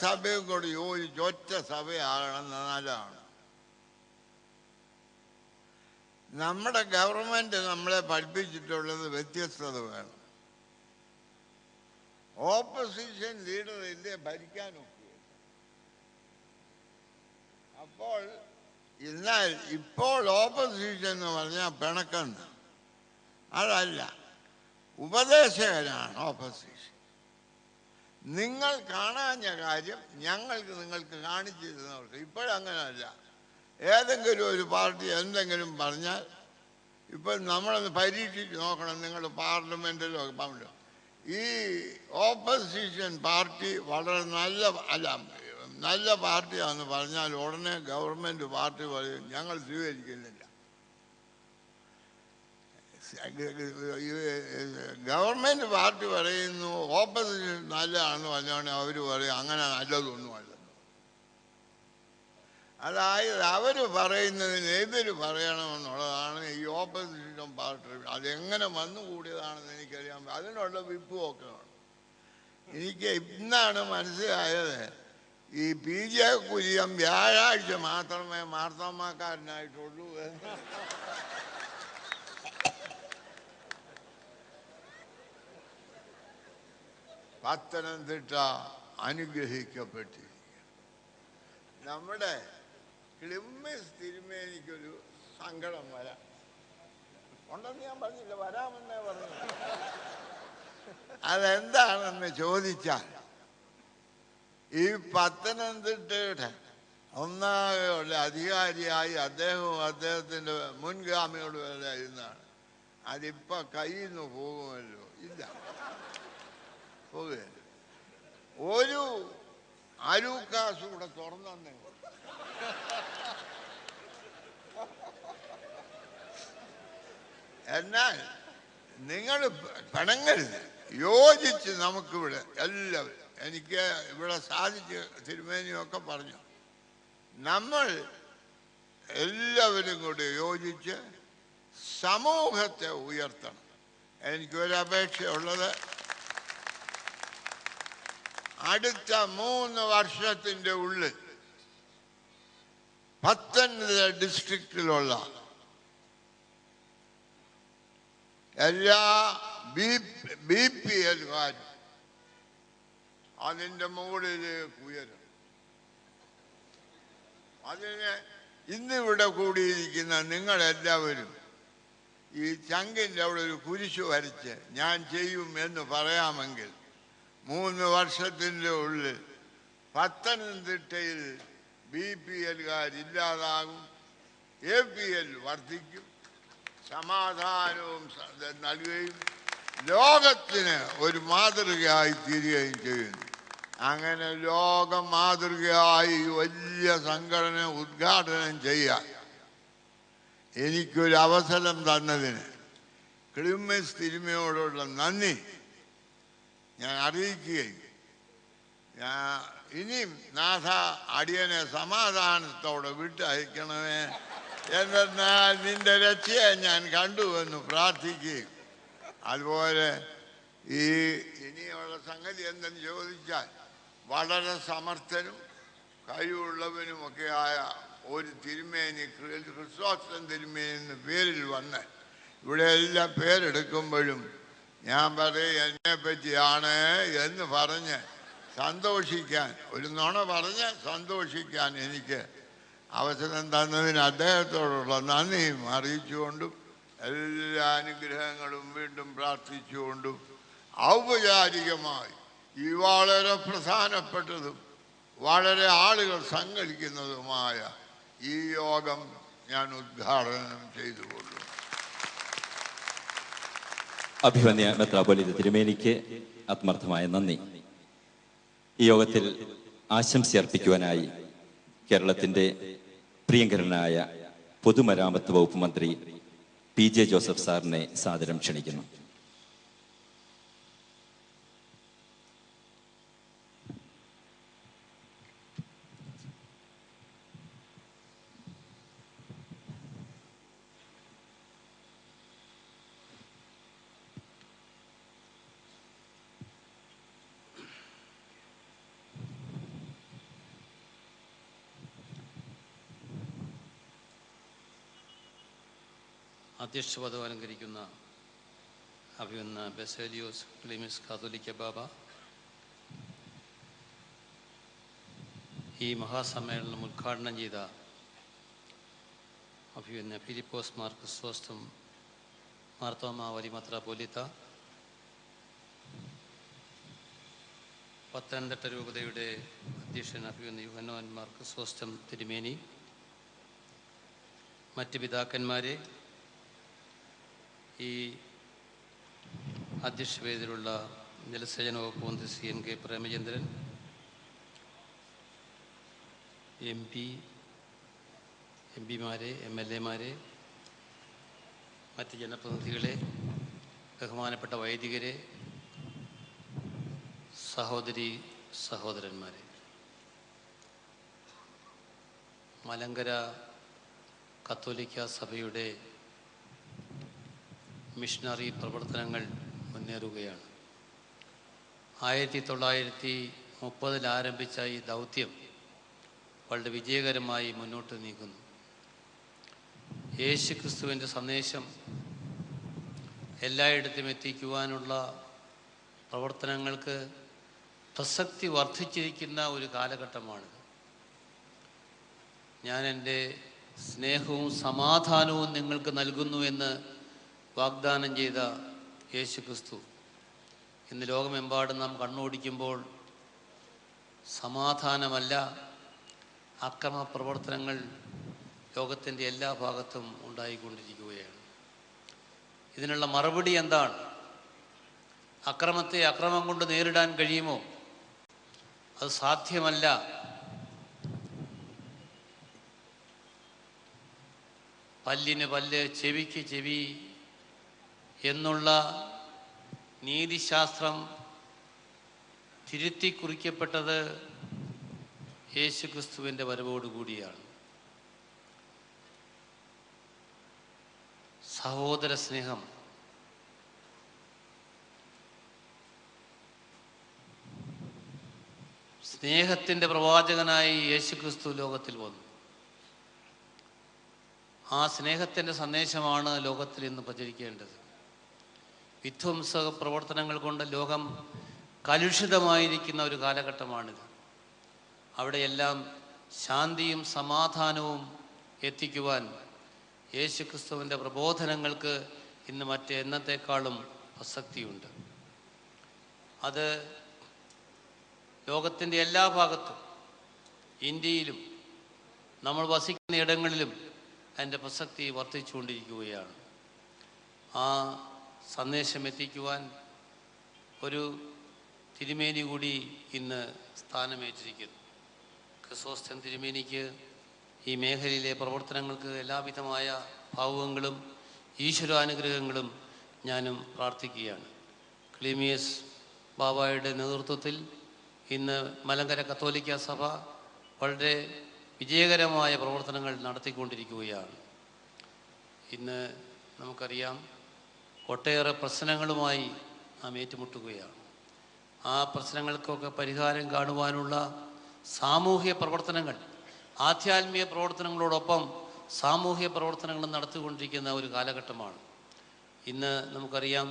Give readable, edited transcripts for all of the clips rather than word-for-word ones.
സഭയും കൂടി യോജിച്ച് ഒറ്റ സഭയാകണം നല്ലതാണ്. നമ്മുടെ ഗവൺമെൻറ് നമ്മളെ പഠിപ്പിച്ചിട്ടുള്ളത് വ്യത്യസ്തത വേണം. ഓപ്പോസിഷൻ ലീഡർ ഇല്ലേ ഭരിക്കാനൊക്കെ. അപ്പോൾ ഇപ്പോൾ ഓപ്പോസിഷൻ എന്ന് പറഞ്ഞാൽ പിണക്കുന്ന അതല്ല, ഉപദേശകനാണ് ഓപ്പോസിഷൻ. നിങ്ങൾ കാണാഞ്ഞ കാര്യം നിങ്ങൾക്ക് കാണിച്ചു തരുന്നവർക്ക്. ഇപ്പോഴങ്ങനല്ല. ഏതെങ്കിലും ഒരു പാർട്ടി എന്തെങ്കിലും പറഞ്ഞാൽ ഇപ്പം നമ്മളൊന്ന് പരീക്ഷിച്ച് നോക്കണം. നിങ്ങൾ പാർലമെൻറ്റിലോ ഈ ഓപ്പോസിഷൻ പാർട്ടി വളരെ നല്ല പാർട്ടിയാണെന്ന് പറഞ്ഞാൽ ഉടനെ ഗവൺമെൻറ് പാർട്ടി പറയും ഞങ്ങൾ സ്വീകരിക്കുന്നില്ല. ഗവൺമെൻറ് പാർട്ടി പറയുന്നു ഓപ്പോസിഷൻ നല്ലതാണെന്ന് പറഞ്ഞാൽ അവർ പറയും അങ്ങനെ നല്ലതൊന്നുമല്ലെന്ന്. അതായത് അവർ പറയുന്നതിന് എതിര് പറയണമെന്നുള്ളതാണ് ഈ ഓപ്പോസിഷൻ പാർട്ടി. അതെങ്ങനെ വന്നുകൂടിയതാണെന്ന് എനിക്കറിയാം. അതിനുള്ള വിപ്പുമൊക്കെ ആണ്. എനിക്ക് ഇന്നാണ് മനസ്സിലായത് ഈ PJ കുര്യൻ വ്യാഴാഴ്ച മാത്രമേ മാർത്തോമാക്കാരനായിട്ടുള്ളൂ എന്ന്. പത്തനംതിട്ട അനുഗ്രഹിക്കപ്പെട്ടിരിക്കുക. നമ്മുടെ ക്ലിമ്മിസ് തിരുമേനിക്കൊരു സങ്കടം വരാം ഉണ്ടെന്ന് ഞാൻ പറഞ്ഞില്ല, വരാമെന്നേ പറഞ്ഞു. അതെന്താണെന്ന് ചോദിച്ചാൽ ഈ പത്തനംതിട്ടയുടെ ഒന്നാകെയുള്ള അധികാരിയായി അദ്ദേഹവും അദ്ദേഹത്തിൻ്റെ മുൻഗാമിയോട് വരെ ഇരുന്നാണ്. അതിപ്പോൾ കയ്യിൽ നിന്ന് പോകുമല്ലോ. ഇല്ല, പോകുകയില്ല. ഒരു അരൂക്കാസ് കൂടെ തുറന്നേ. എന്നാൽ നിങ്ങൾ പിണങ്ങരുത്, യോജിച്ച് നമുക്കിവിടെ എല്ലാവരും, എനിക്ക് ഇവിടെ സാധിച്ച് തിരുമേനിയൊക്കെ പറഞ്ഞു, നമ്മൾ എല്ലാവരും കൂടി യോജിച്ച് സമൂഹത്തെ ഉയർത്തണം. എനിക്കൊരപേക്ഷയുള്ളത്, അടുത്ത 3 വർഷത്തിൻ്റെ ഉള്ളിൽ പത്തനംതിട്ട ഡിസ്ട്രിക്റ്റിലുള്ള എല്ലാ BPLകാരും അതിൻ്റെ മുകളിലേക്ക് ഉയരും. അതിന് ഇന്നിവിടെ കൂടിയിരിക്കുന്ന നിങ്ങളെല്ലാവരും ഈ ചങ്കിൻ്റെ അവിടെ ഒരു കുരിശ് വരച്ച് ഞാൻ ചെയ്യും എന്ന് പറയാമെങ്കിൽ 3 വർഷത്തിൻ്റെ ഉള്ളിൽ പത്തനംതിട്ടയിൽ BPLകാരില്ലാതാകും, APL വർദ്ധിക്കും, സമാധാനവും നൽകുകയും ലോകത്തിന് ഒരു മാതൃകയായി തീരുകയും ചെയ്യുന്നു. അങ്ങനെ ലോക മാതൃകയായി വലിയ സംഘടന ഉദ്ഘാടനം ചെയ്യാൻ എനിക്കൊരു അവസരം തന്നതിന് ക്ലിമ്മിസ് തിരുമയോടുള്ള നന്ദി ഞാൻ അറിയിക്കുകയും ഇനിയും നാഥ അടിയനെ സമാധാനത്തോടെ വിട്ടയക്കണമേ, എന്നാൽ നിന്റെ രക്ഷയെ ഞാൻ കണ്ടുവെന്ന് പ്രാർത്ഥിക്കുകയും അതുപോലെ ഈ ഇനിയുള്ള സംഗതി എന്തെന്ന് ചോദിച്ചാൽ വളരെ സമർത്ഥനും കഴിവുള്ളവനുമൊക്കെയായ ഒരു തിരുമേനി ക്രിസോസ്റ്റം തിരുമേനി എന്ന പേരിൽ വന്ന് ഇവിടെ എല്ലാ പേരെടുക്കുമ്പോഴും ഞാൻ പറയും എന്നെപ്പറ്റിയാണ് എന്ന് പറഞ്ഞ് സന്തോഷിക്കാൻ, ഒരു നുണ പറഞ്ഞ് സന്തോഷിക്കാൻ എനിക്ക് അവസരം തന്നതിന് അദ്ദേഹത്തോടുള്ള നന്ദിയും അറിയിച്ചുകൊണ്ടും എല്ലാ അനുഗ്രഹങ്ങളും വീണ്ടും പ്രാർത്ഥിച്ചുകൊണ്ടും ഔപചാരികമായി ഈ വളരെ പ്രധാനപ്പെട്ടതും വളരെ ആളുകൾ സംഘടിക്കുന്നതുമായ ഈ യോഗം ഞാൻ ഉദ്ഘാടനം ചെയ്തുകൊള്ളും. അഭിമന്യ മെത്രാപ്പൊലീത്ത തിരുമേനിക്ക് ആത്മാർത്ഥമായ നന്ദി. ഈ യോഗത്തിൽ ആശംസയർപ്പിക്കുവാനായി കേരളത്തിൻ്റെ പ്രിയങ്കരനായ പൊതുമരാമത്ത് വകുപ്പ് മന്ത്രി PJ ജോസഫ് സാറിനെ സാദരം ക്ഷണിക്കുന്നു. അധ്യക്ഷപദം അലങ്കരിക്കുന്ന അഭിമന്യ ബസേലിയോസ് ക്ലീമിസ് കാതോലിക്ക ബാബ, ഈ മഹാസമ്മേളനം ഉദ്ഘാടനം ചെയ്ത അഭിമന്യ ഫിലിപ്പോസ് മാർ ക്രിസോസ്റ്റം മാർത്തോമാ വലിയ മെത്രാപ്പോലീത്ത, പത്തനംതിട്ട രൂപതയുടെ അധ്യക്ഷൻ അഭിമന്യ യോഹന്നാൻ മാർ ക്രിസോസ്റ്റം തിരുമേനി, മറ്റ് പിതാക്കന്മാരെ, ഈ അധ്യക്ഷവേദിയിലുള്ള ജലസേചന വകുപ്പ് മന്ത്രി Shri N K Premachandran, M പിമാരെ, MLA മാരെ, മറ്റ് ജനപ്രതിനിധികളെ, ബഹുമാനപ്പെട്ട വൈദികരെ, സഹോദരി സഹോദരന്മാരെ, മലങ്കര കത്തോലിക്ക സഭയുടെ മിഷണറി പ്രവർത്തനങ്ങൾ മുന്നേറുകയാണ്. 1930 ആരംഭിച്ച ഈ ദൗത്യം വളരെ വിജയകരമായി മുന്നോട്ട് നീങ്ങുന്നു. യേശു ക്രിസ്തുവിൻ്റെ സന്ദേശം എല്ലായിടത്തും എത്തിക്കുവാനുള്ള പ്രവർത്തനങ്ങൾക്ക് പ്രസക്തി വർദ്ധിച്ചിരിക്കുന്ന ഒരു കാലഘട്ടമാണിത്. ഞാൻ എൻ്റെ സ്നേഹവും സമാധാനവും നിങ്ങൾക്ക് നൽകുന്നു എന്ന് വാഗ്ദാനം ചെയ്ത യേശു ക്രിസ്തു ഇന്ന് ലോകമെമ്പാടും നാം കണ്ണോടിക്കുമ്പോൾ സമാധാനമല്ല, അക്രമ പ്രവർത്തനങ്ങൾ ലോകത്തിൻ്റെ എല്ലാ ഭാഗത്തും ഉണ്ടായിക്കൊണ്ടിരിക്കുകയാണ്. ഇതിനുള്ള മറുപടി എന്താണ്? അക്രമത്തെ അക്രമം കൊണ്ട് നേരിടാൻ കഴിയുമോ? അത് സാധ്യമല്ല. പല്ലിന് പല്ല്, ചെവിക്ക് ചെവി എന്നുള്ള നീതിശാസ്ത്രം തിരുത്തി കുറിക്കപ്പെട്ടത് യേശു ക്രിസ്തുവിൻ്റെ വരവോടുകൂടിയാണ്. സഹോദര സ്നേഹം, സ്നേഹത്തിൻ്റെ പ്രവാചകനായി യേശു ക്രിസ്തു ലോകത്തിൽ വന്നു. ആ സ്നേഹത്തിൻ്റെ സന്ദേശമാണ് ലോകത്തിൽ ഇന്ന് പ്രചരിക്കേണ്ടത്. വിധ്വംസക പ്രവർത്തനങ്ങൾ കൊണ്ട് ലോകം കലുഷിതമായിരിക്കുന്ന ഒരു കാലഘട്ടമാണിത്. അവിടെയെല്ലാം ശാന്തിയും സമാധാനവും എത്തിക്കുവാൻ യേശു ക്രിസ്തുവിൻ്റെ പ്രബോധനങ്ങൾക്ക് ഇന്ന് എന്നത്തേക്കാളും പ്രസക്തിയുണ്ട്. അത് ലോകത്തിൻ്റെ എല്ലാ ഭാഗത്തും, ഇന്ത്യയിലും നമ്മൾ വസിക്കുന്ന ഇടങ്ങളിലും അതിൻ്റെ പ്രസക്തി വർദ്ധിച്ചുകൊണ്ടിരിക്കുകയാണ്. ആ സന്ദേശം എത്തിക്കുവാൻ ഒരു തിരുമേനി കൂടി ഇന്ന് സ്ഥാനമേറ്റിരിക്കുന്നു. ക്രിസോസ്റ്റം തിരുമേനിക്ക് ഈ മേഖലയിലെ പ്രവർത്തനങ്ങൾക്ക് എല്ലാവിധമായ ഭാവുകങ്ങളും ഈശ്വരാനുഗ്രഹങ്ങളും ഞാനും പ്രാർത്ഥിക്കുകയാണ്. ക്ലീമിയസ് ബാബായുടെ നേതൃത്വത്തിൽ ഇന്ന് മലങ്കര കത്തോലിക്ക സഭ വളരെ വിജയകരമായ പ്രവർത്തനങ്ങൾ നടത്തിക്കൊണ്ടിരിക്കുകയാണ്. ഇന്ന് നമുക്കറിയാം, ഒട്ടേറെ പ്രശ്നങ്ങളുമായി നാം ഏറ്റുമുട്ടുകയാണ്. ആ പ്രശ്നങ്ങൾക്കൊക്കെ പരിഹാരം കാണുവാനുള്ള സാമൂഹ്യ പ്രവർത്തനങ്ങൾ, ആധ്യാത്മിക പ്രവർത്തനങ്ങളോടൊപ്പം സാമൂഹ്യ പ്രവർത്തനങ്ങൾ നടത്തിക്കൊണ്ടിരിക്കുന്ന ഒരു കാലഘട്ടമാണ്. ഇന്ന് നമുക്കറിയാം,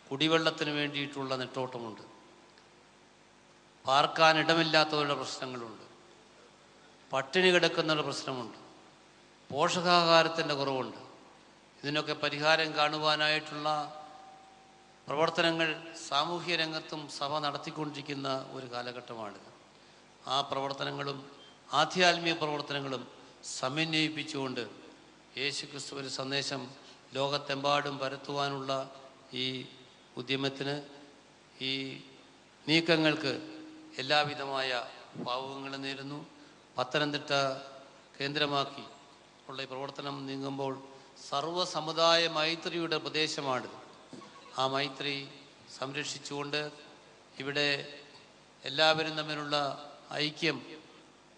കുടിവെള്ളത്തിന് വേണ്ടിയിട്ടുള്ള നെട്ടോട്ടമുണ്ട്, പാർക്കാൻ ഇടമില്ലാത്തവരുടെ പ്രശ്നങ്ങളുണ്ട്, പട്ടിണി കിടക്കുന്നവരുടെ പ്രശ്നമുണ്ട്, പോഷകാഹാരത്തിൻ്റെ കുറവുണ്ട്. ഇതിനൊക്കെ പരിഹാരം കാണുവാനായിട്ടുള്ള പ്രവർത്തനങ്ങൾ സാമൂഹ്യ രംഗത്തും സഭ നടത്തിക്കൊണ്ടിരിക്കുന്ന ഒരു കാലഘട്ടമാണിത്. ആ പ്രവർത്തനങ്ങളും ആധ്യാത്മിക പ്രവർത്തനങ്ങളും സമന്വയിപ്പിച്ചുകൊണ്ട് യേശു ക്രിസ്തുവിൻ്റെ സന്ദേശം ലോകത്തെമ്പാടും പരത്തുവാനുള്ള ഈ ഉദ്യമത്തിന്, ഈ നീക്കങ്ങൾക്ക് എല്ലാവിധമായ ഭാവുകങ്ങളും നേരുന്നു. പത്തനംതിട്ട കേന്ദ്രമാക്കി ഉള്ള ഈ പ്രവർത്തനം നീങ്ങുമ്പോൾ സർവ്വസമുദായ മൈത്രിയുടെ പ്രദേശമാണിത്. ആ മൈത്രി സംരക്ഷിച്ചുകൊണ്ട് ഇവിടെ എല്ലാവരും തമ്മിലുള്ള ഐക്യം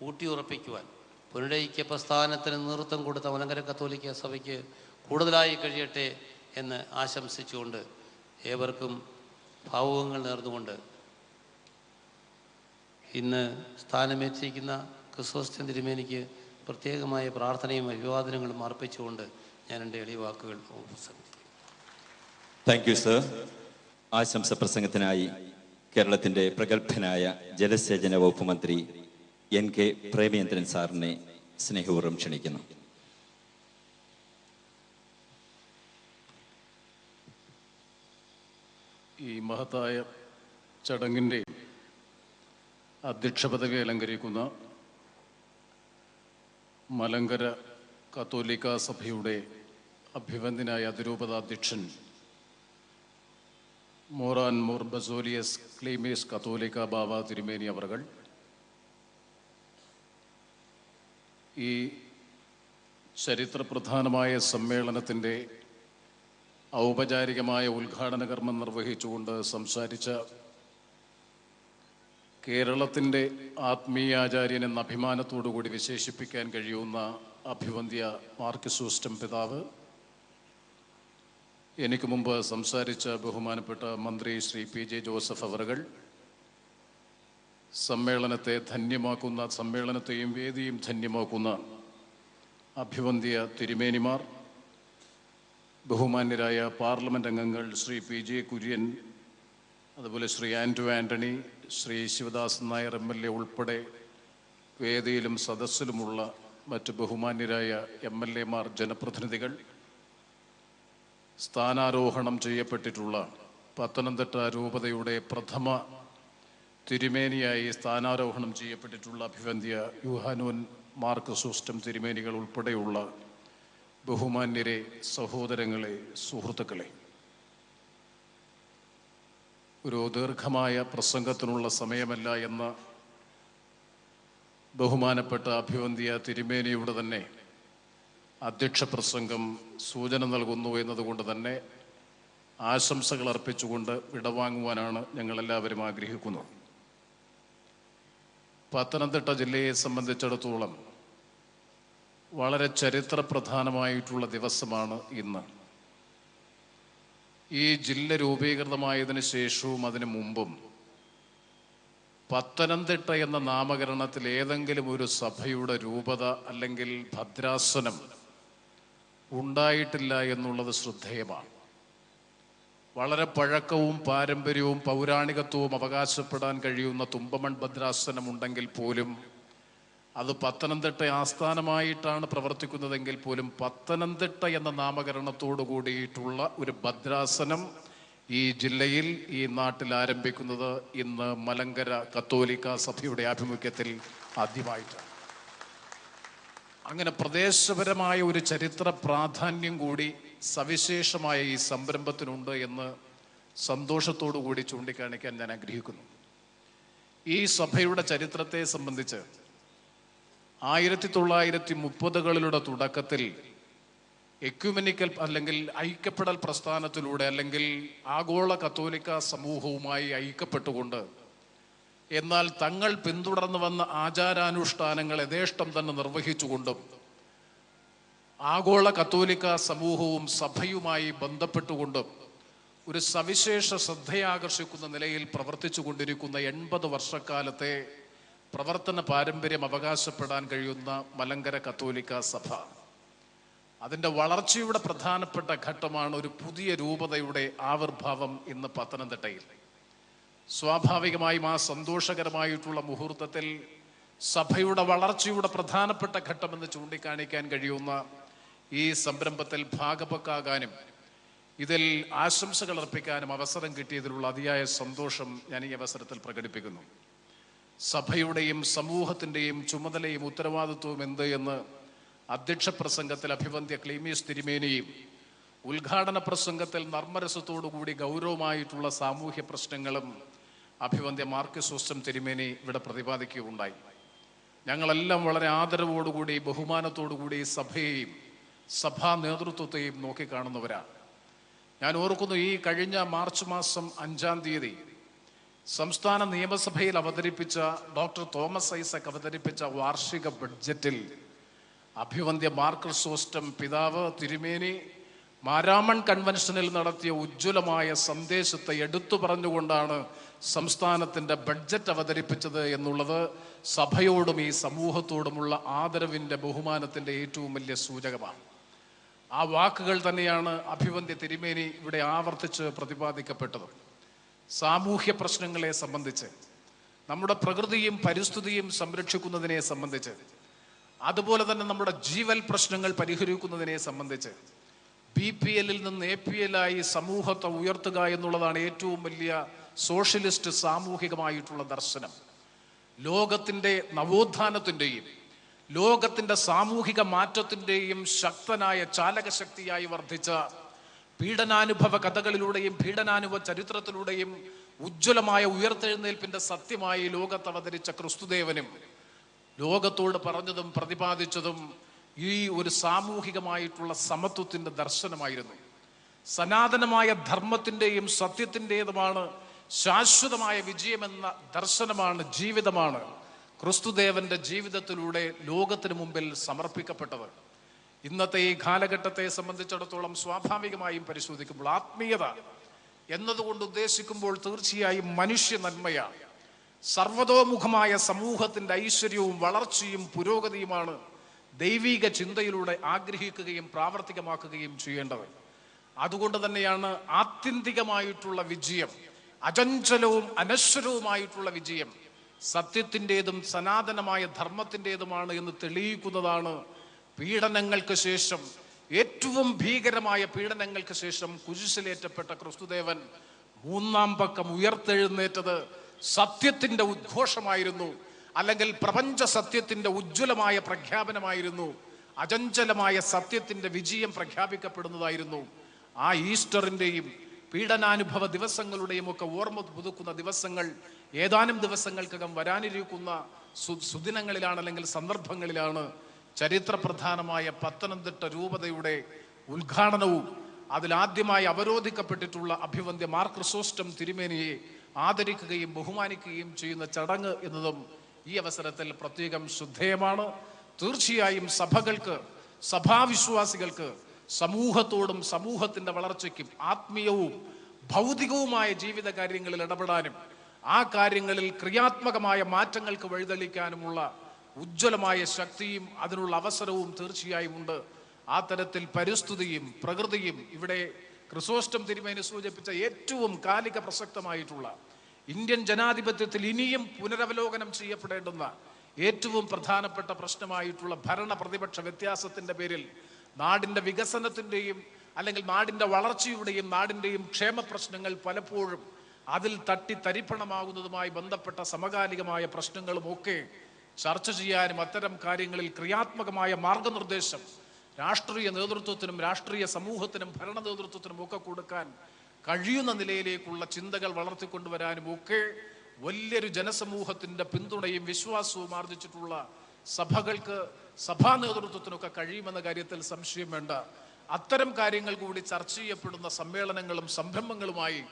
ഊട്ടിയുറപ്പിക്കുവാൻ പുനരൈക്യ പ്രസ്ഥാനത്തിന് നേതൃത്വം കൊടുത്ത മലങ്കര കത്തോലിക്ക സഭയ്ക്ക് കൂടുതലായി കഴിയട്ടെ എന്ന് ആശംസിച്ചുകൊണ്ട് ഏവർക്കും ഭാവുകങ്ങൾ നേർന്നുകൊണ്ട് ഇന്ന് സ്ഥാനമേറ്റിരിക്കുന്ന ക്രിസോസ്റ്റം തിരുമേനിക്ക് പ്രത്യേകമായ പ്രാർത്ഥനയും അഭിവാദനങ്ങളും അർപ്പിച്ചുകൊണ്ട് ഞാൻ എൻ്റെ എളിയ വാക്കുകൾ ഉപസംഹരിക്കുന്നു. Thank you sir. ആശംസ പ്രസംഗത്തിനായി കേരളത്തിൻ്റെ പ്രഗത്ഭനായ ജലസേചന വകുപ്പ് മന്ത്രി NK പ്രേമേന്ദ്രൻ സാറിനെ സ്നേഹപൂർവ്വം ക്ഷണിക്കുന്നു. ഈ മഹത്തായ ചടങ്ങിൻ്റെ അധ്യക്ഷ പദവി അലങ്കരിക്കുന്ന മലങ്കര കത്തോലിക്ക സഭയുടെ അഭിവന്ദ്യനായ അതിരൂപതാധ്യക്ഷൻ മോറാൻ മോർ ബസോലിയസ് ക്ലീമീസ് കത്തോലിക്ക ബാവ തിരുമേനി അവർകൾ, ഈ ചരിത്രപ്രധാനമായ സമ്മേളനത്തിൻ്റെ ഔപചാരികമായ ഉദ്ഘാടന കർമ്മം നിർവഹിച്ചുകൊണ്ട് സംസാരിച്ച കേരളത്തിൻ്റെ ആത്മീയാചാര്യൻ എന്ന അഭിമാനത്തോടുകൂടി വിശേഷിപ്പിക്കാൻ കഴിയുന്ന അഭിവന്ദ്യ മാർക്കിസൂസ്റ്റം പിതാവ്, എനിക്ക് മുമ്പ് സംസാരിച്ച ബഹുമാനപ്പെട്ട മന്ത്രി ശ്രീ PJ ജോസഫ് അവറുകൾ, സമ്മേളനത്തെ ധന്യമാക്കുന്ന, സമ്മേളനത്തെയും വേദിയും ധന്യമാക്കുന്ന അഭിവന്ദ്യ തിരുമേനിമാർ, ബഹുമാന്യരായ പാർലമെൻറ്റ് അംഗങ്ങൾ ശ്രീ PJ കുര്യൻ, അതുപോലെ ശ്രീ ആൻഡ്രു ആൻ്റണി, ശ്രീ ശിവദാസൻ നായർ MLA ഉൾപ്പെടെ വേദിയിലും സദസ്സിലുമുള്ള മറ്റ് ബഹുമാന്യരായ MLA മാർ, ജനപ്രതിനിധികൾ, സ്ഥാനാരോഹണം ചെയ്യപ്പെട്ടിട്ടുള്ള പത്തനംതിട്ട രൂപതയുടെ പ്രഥമ തിരുമേനിയായി സ്ഥാനാരോഹണം ചെയ്യപ്പെട്ടിട്ടുള്ള അഭിവന്ദ്യ യൂഹാനോൻ മാർക്കിസൂസ്റ്റം തിരുമേനികൾ ഉൾപ്പെടെയുള്ള ബഹുമാന്യരെ, സഹോദരങ്ങളെ, സുഹൃത്തുക്കളെ, ഒരു ദീർഘമായ പ്രസംഗത്തിനുള്ള സമയമല്ല എന്ന ബഹുമാനപ്പെട്ട അഭിവന്ദ്യ തിരുമേനിയുടെ തന്നെ അധ്യക്ഷ പ്രസംഗം സൂചന നൽകുന്നു എന്നതുകൊണ്ട് തന്നെ ആശംസകൾ അർപ്പിച്ചുകൊണ്ട് വിടവാങ്ങുവാനാണ് ഞങ്ങളെല്ലാവരും ആഗ്രഹിക്കുന്നത്. പത്തനംതിട്ട ജില്ലയെ സംബന്ധിച്ചിടത്തോളം വളരെ ചരിത്രപ്രധാനമായിട്ടുള്ള ദിവസമാണ് ഇന്ന്. ഈ ജില്ല രൂപീകൃതമായതിനു ശേഷവും അതിനു മുമ്പും പത്തനംതിട്ട എന്ന നാമകരണത്തിൽ ഏതെങ്കിലും ഒരു സഭയുടെ രൂപത അല്ലെങ്കിൽ ഭദ്രാസനം ഉണ്ടായിട്ടില്ല എന്നുള്ളത് ശ്രദ്ധേയമാണ്. വളരെ പഴക്കവും പാരമ്പര്യവും പൗരാണികത്വവും അവകാശപ്പെടാൻ കഴിയുന്ന തുമ്പമൺ ഭദ്രാസനം ഉണ്ടെങ്കിൽ പോലും, അത് പത്തനംതിട്ട ആസ്ഥാനമായിട്ടാണ് പ്രവർത്തിക്കുന്നതെങ്കിൽ പോലും, പത്തനംതിട്ട എന്ന നാമകരണത്തോടു കൂടിയിട്ടുള്ള ഒരു ഭദ്രാസനം ഈ ജില്ലയിൽ, ഈ നാട്ടിൽ ആരംഭിക്കുന്നത് ഇന്ന് മലങ്കര കത്തോലിക്ക സഭയുടെ ആഭിമുഖ്യത്തിൽ ആദ്യമായിട്ടാണ്. അങ്ങനെ പ്രദേശപരമായ ഒരു ചരിത്ര പ്രാധാന്യം കൂടി സവിശേഷമായ ഈ സംരംഭത്തിനുണ്ട് എന്ന് സന്തോഷത്തോടു കൂടി ചൂണ്ടിക്കാണിക്കാൻ ഞാൻ ആഗ്രഹിക്കുന്നു. ഈ സഭയുടെ ചരിത്രത്തെ സംബന്ധിച്ച് 1930കളുടെ തുടക്കത്തിൽ എക്യുമെനിക്കൽ അല്ലെങ്കിൽ ഐക്യപ്പെടൽ പ്രസ്ഥാനത്തിലൂടെ അല്ലെങ്കിൽ ആഗോള കത്തോലിക്ക സമൂഹവുമായി ഐക്യപ്പെട്ടുകൊണ്ട്, എന്നാൽ തങ്ങൾ പിന്തുടർന്നു വന്ന ആചാരാനുഷ്ഠാനങ്ങൾ യഥേഷ്ടം തന്നെ നിർവഹിച്ചുകൊണ്ടും ആഗോള കത്തോലിക്ക സമൂഹവും സഭയുമായി ബന്ധപ്പെട്ടുകൊണ്ടും ഒരു സവിശേഷ ശ്രദ്ധയാകർഷിക്കുന്ന നിലയിൽ പ്രവർത്തിച്ചു കൊണ്ടിരിക്കുന്ന 80 വർഷക്കാലത്തെ പ്രവർത്തന പാരമ്പര്യം അവകാശപ്പെടാൻ കഴിയുന്ന മലങ്കര കത്തോലിക്ക സഭ, അതിൻ്റെ വളർച്ചയുടെ പ്രധാനപ്പെട്ട ഘട്ടമാണ് ഒരു പുതിയ രൂപതയുടെ ആവിർഭാവം ഇന്ന് പത്തനംതിട്ടയിൽ. സ്വാഭാവികമായും ആ സന്തോഷകരമായിട്ടുള്ള മുഹൂർത്തത്തിൽ സഭയുടെ വളർച്ചയുടെ പ്രധാനപ്പെട്ട ഘട്ടമെന്ന് ചൂണ്ടിക്കാണിക്കാൻ കഴിയുന്ന ഈ സംരംഭത്തിൽ ഭാഗപക്കാകാനും ഇതിൽ ആശംസകൾ അർപ്പിക്കാനും അവസരം കിട്ടിയതിലുള്ള അതിയായ സന്തോഷം ഞാൻ ഈ അവസരത്തിൽ പ്രകടിപ്പിക്കുന്നു. സഭയുടെയും സമൂഹത്തിൻ്റെയും ചുമതലയും ഉത്തരവാദിത്വവും എന്ത് എന്ന് അധ്യക്ഷ പ്രസംഗത്തിൽ അഭിവന്ദ്യ ക്ലീമീസ് തിരുമേനിയും ഉദ്ഘാടന പ്രസംഗത്തിൽ നർമ്മരസത്തോടുകൂടി ഗൗരവമായിട്ടുള്ള സാമൂഹ്യ പ്രശ്നങ്ങളും അഭിവന്ദ്യ മാർക്കിസൂസ്റ്റം തിരുമേനി ഇവിടെ പ്രതിപാദിക്കുകയുണ്ടായി. ഞങ്ങളെല്ലാം വളരെ ആദരവോടുകൂടി ബഹുമാനത്തോടുകൂടി സഭയെയും സഭാ നേതൃത്വത്തെയും നോക്കിക്കാണുന്നവരാണ്. ഞാൻ ഓർക്കുന്നു, ഈ കഴിഞ്ഞ മാർച്ച് മാസം 5-ാം തീയതി സംസ്ഥാന നിയമസഭയിൽ അവതരിപ്പിച്ച ഡോക്ടർ തോമസ് ഐസക് അവതരിപ്പിച്ച വാർഷിക ബഡ്ജറ്റിൽ അഭിവന്ദ്യ മാർക്കിസൂസ്റ്റം പിതാവ് തിരുമേനി മാരാമൺ കൺവെൻഷനിൽ നടത്തിയ ഉജ്ജ്വലമായ സന്ദേശത്തെ എടുത്തു പറഞ്ഞുകൊണ്ടാണ് സംസ്ഥാനത്തിൻ്റെ ബഡ്ജറ്റ് അവതരിപ്പിച്ചത് എന്നുള്ളത് സഭയോടും ഈ സമൂഹത്തോടുമുള്ള ആദരവിൻ്റെ ബഹുമാനത്തിൻ്റെ ഏറ്റവും വലിയ സൂചകമാണ്. ആ വാക്കുകൾ തന്നെയാണ് അഭിവന്ദ്യ തിരുമേനി ഇവിടെ ആവർത്തിച്ച് പ്രതിപാദിക്കപ്പെട്ടത്. സാമൂഹ്യ പ്രശ്നങ്ങളെ സംബന്ധിച്ച്, നമ്മുടെ പ്രകൃതിയും പരിസ്ഥിതിയും സംരക്ഷിക്കുന്നതിനെ സംബന്ധിച്ച്, അതുപോലെ തന്നെ നമ്മുടെ ജീവൽ പ്രശ്നങ്ങൾ പരിഹരിക്കുന്നതിനെ സംബന്ധിച്ച് BPL നിന്ന് APL ആയി സമൂഹത്തെ ഉയർത്തുക എന്നുള്ളതാണ് ഏറ്റവും വലിയ സോഷ്യലിസ്റ്റ് സാമൂഹികമായിട്ടുള്ള ദർശനം. ലോകത്തിൻ്റെ നവോത്ഥാനത്തിൻ്റെയും ലോകത്തിൻ്റെ സാമൂഹിക മാറ്റത്തിൻ്റെയും ശക്തനായ ചാലകശക്തിയായി വർദ്ധിച്ച പീഡനാനുഭവ കഥകളിലൂടെയും പീഡനാനുഭവ ചരിത്രത്തിലൂടെയും ഉജ്ജ്വലമായ ഉയർത്തെഴുന്നേൽപ്പിൻ്റെ സത്യമായി ലോകത്ത് അവതരിച്ച ക്രിസ്തുദേവനും ലോകത്തോട് പറഞ്ഞതും പ്രതിപാദിച്ചതും ഈ ഒരു സാമൂഹികമായിട്ടുള്ള സമത്വത്തിൻ്റെ ദർശനമായിരുന്നു. സനാതനമായ ധർമ്മത്തിൻ്റെയും സത്യത്തിൻ്റെതുമാണ് ശാശ്വതമായ വിജയമെന്ന ദർശനമാണ്, ജീവിതമാണ് ക്രിസ്തുദേവന്റെ ജീവിതത്തിലൂടെ ലോകത്തിന് മുമ്പിൽ സമർപ്പിക്കപ്പെട്ടത്. ഇന്നത്തെ ഈ കാലഘട്ടത്തെ സംബന്ധിച്ചിടത്തോളം സ്വാഭാവികമായും പരിശോധിക്കുമ്പോൾ ആത്മീയത എന്നതുകൊണ്ട് ഉദ്ദേശിക്കുമ്പോൾ തീർച്ചയായും മനുഷ്യ നന്മയാണ്. സർവതോമുഖമായ സമൂഹത്തിൻ്റെ ഐശ്വര്യവും വളർച്ചയും പുരോഗതിയുമാണ് ദൈവിക ചിന്തയിലൂടെ ആഗ്രഹിക്കുകയും പ്രാവർത്തികമാക്കുകയും ചെയ്യേണ്ടത്. അതുകൊണ്ട് തന്നെയാണ് ആത്യന്തികമായിട്ടുള്ള വിജയം, അചഞ്ചലവും അനശ്വരവുമായിട്ടുള്ള വിജയം സത്യത്തിൻ്റെതും സനാതനമായ ധർമ്മത്തിൻ്റെതുമാണ് എന്ന് തെളിയിക്കുന്നതാണ് പീഡനങ്ങൾക്ക് ശേഷം, ഏറ്റവും ഭീകരമായ പീഡനങ്ങൾക്ക് ശേഷം കുരിശിലേറ്റപ്പെട്ട ക്രിസ്തുദേവൻ മൂന്നാം പക്കം ഉയർത്തെഴുന്നേറ്റത് സത്യത്തിൻ്റെ ഉദ്ഘോഷമായിരുന്നു, അല്ലെങ്കിൽ പ്രപഞ്ച സത്യത്തിൻ്റെ ഉജ്ജ്വലമായ പ്രഖ്യാപനമായിരുന്നു, അചഞ്ചലമായ സത്യത്തിൻ്റെ വിജയം പ്രഖ്യാപിക്കപ്പെടുന്നതായിരുന്നു. ആ ഈസ്റ്ററിൻ്റെയും പീഡനാനുഭവ ദിവസങ്ങളുടെയും ഒക്കെ ഓർമ്മ പുതുക്കുന്ന ദിവസങ്ങൾ ഏതാനും ദിവസങ്ങൾക്കകം വരാനിരിക്കുന്ന സുദിനങ്ങളിലാണ്, അല്ലെങ്കിൽ സന്ദർഭങ്ങളിലാണ് ചരിത്രപ്രധാനമായ പത്തനംതിട്ട രൂപതയുടെ ഉദ്ഘാടനവും അതിലാദ്യമായി അവരോധിക്കപ്പെട്ടിട്ടുള്ള അഭിവന്ദ്യ മാർ ക്രിസോസ്റ്റം തിരുമേനിയെ ആദരിക്കുകയും ബഹുമാനിക്കുകയും ചെയ്യുന്ന ചടങ്ങ് എന്നതും ഈ അവസരത്തിൽ പ്രത്യേകം ശ്രദ്ധേയമാണ്. തീർച്ചയായും സഭകൾക്ക്, സഭാവിശ്വാസികൾക്ക് സമൂഹത്തോടും സമൂഹത്തിൻ്റെ വളർച്ചയ്ക്കും ആത്മീയവും ഭൗതികവുമായ ജീവിത കാര്യങ്ങളിൽ ഇടപെടാനും ആ കാര്യങ്ങളിൽ ക്രിയാത്മകമായ മാറ്റങ്ങൾക്ക് വഴിതെളിക്കാനുമുള്ള ഉജ്ജ്വലമായ ശക്തിയും അതിനുള്ള അവസരവും തീർച്ചയായും ഉണ്ട്. ആ തരത്തിൽ പരിസ്ഥിതിയും പ്രകൃതിയും ഇവിടെ ക്രിസോസ്റ്റം തിരുമേനി സൂചിപ്പിച്ച ഏറ്റവും കാലിക പ്രസക്തമായിട്ടുള്ള ഇന്ത്യൻ ജനാധിപത്യത്തിൽ ഇനിയും പുനരവലോകനം ചെയ്യപ്പെടേണ്ടുന്ന ഏറ്റവും പ്രധാനപ്പെട്ട പ്രശ്നമായിട്ടുള്ള ഭരണ പ്രതിപക്ഷ വ്യത്യാസത്തിൻ്റെ പേരിൽ നാടിൻ്റെ വികസനത്തിൻ്റെയും അല്ലെങ്കിൽ നാടിൻ്റെ വളർച്ചയുടെയും നാടിൻ്റെയും ക്ഷേമ പ്രശ്നങ്ങൾ പലപ്പോഴും അതിൽ തട്ടിത്തരിപ്പണമാകുന്നതുമായി ബന്ധപ്പെട്ട സമകാലികമായ പ്രശ്നങ്ങളുമൊക്കെ ചർച്ച ചെയ്യാനും അത്തരം കാര്യങ്ങളിൽ ക്രിയാത്മകമായ മാർഗനിർദ്ദേശം രാഷ്ട്രീയ നേതൃത്വത്തിനും രാഷ്ട്രീയ സമൂഹത്തിനും ഭരണ നേതൃത്വത്തിനും ഒക്കെ കൊടുക്കാൻ കഴിയുന്ന നിലയിലേക്കുള്ള ചിന്തകൾ വളർത്തിക്കൊണ്ടുവരാനും ഒക്കെ വലിയൊരു ജനസമൂഹത്തിൻ്റെ പിന്തുണയും വിശ്വാസവും ആർജിച്ചിട്ടുള്ള സഭകൾക്ക്, സഭാ നേതൃത്വത്തിനൊക്കെ കഴിയുമെന്ന കാര്യത്തിൽ സംശയം വേണ്ട. അത്തരം കാര്യങ്ങൾ കൂടി ചർച്ച ചെയ്യപ്പെടുന്ന സമ്മേളനങ്ങളും സംരംഭങ്ങളുമായി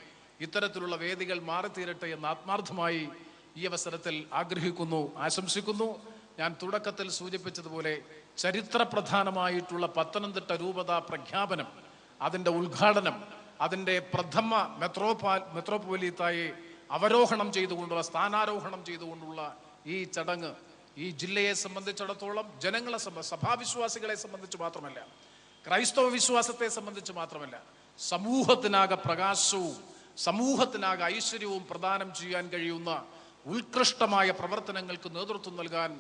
ഇത്തരത്തിലുള്ള വേദികൾ മാറിത്തീരട്ടെ എന്ന് ആത്മാർത്ഥമായി ഈ അവസരത്തിൽ ആഗ്രഹിക്കുന്നു, ആശംസിക്കുന്നു. ഞാൻ തുടക്കത്തിൽ സൂചിപ്പിച്ചതുപോലെ ചരിത്രപ്രധാനമായിട്ടുള്ള പത്തനംതിട്ട രൂപത പ്രഖ്യാപനം, അതിൻ്റെ ഉദ്ഘാടനം, അതിൻ്റെ പ്രഥമ മെത്രോപൊലീത്തായെ അവരോഹണം ചെയ്തുകൊണ്ടുള്ള, സ്ഥാനാരോഹണം ചെയ്തുകൊണ്ടുള്ള ഈ ചടങ്ങ് ഈ ജില്ലയെ സംബന്ധിച്ചിടത്തോളം, ജനങ്ങളെ സഭാവിശ്വാസികളെ സംബന്ധിച്ച് മാത്രമല്ല, ക്രൈസ്തവ വിശ്വാസത്തെ സംബന്ധിച്ച് മാത്രമല്ല, സമൂഹത്തിനാകെ പ്രകാശവും സമൂഹത്തിനാകെ ഐശ്വര്യവും പ്രദാനം ചെയ്യാൻ കഴിയുന്ന ഉത്കൃഷ്ടമായ പ്രവർത്തനങ്ങൾക്ക് നേതൃത്വം നൽകാൻ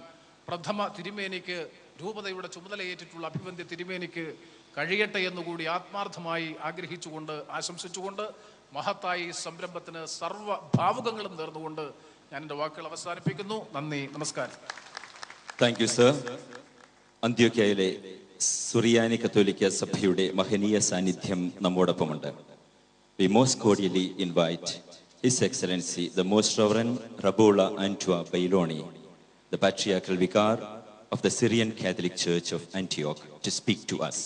പ്രഥമ തിരുമേനിക്ക്, രൂപതയുടെ ചുമതലയേറ്റിട്ടുള്ള അഭിവന്ദ്യ തിരുമേനിക്ക് കഴിയട്ടെ എന്നുകൂടി ആത്മാർത്ഥമായി ആഗ്രഹിച്ചുകൊണ്ട് ആശംസിച്ചുകൊണ്ട് മഹത്തായി സംരംഭത്തിന് സർവ്വ ഭാവുകങ്ങളും നേർന്നുകൊണ്ട് ഞാൻ എൻ്റെ വാക്കുകൾ അവസാനിപ്പിക്കുന്നു. നന്ദി, നമസ്കാരം. Thank you sir. അന്ത്യോക്യയിലെ സുറിയാനി കത്തോലിക്ക സഭയുടെ മഹനീയ സാന്നിധ്യം നമ്മോടൊപ്പമുണ്ട്. We most cordially invite His Excellency the Most Reverend Rabola Antua Bailoni, the Patriarchal Vicar of the Syrian Catholic Church of Antioch, to speak to us.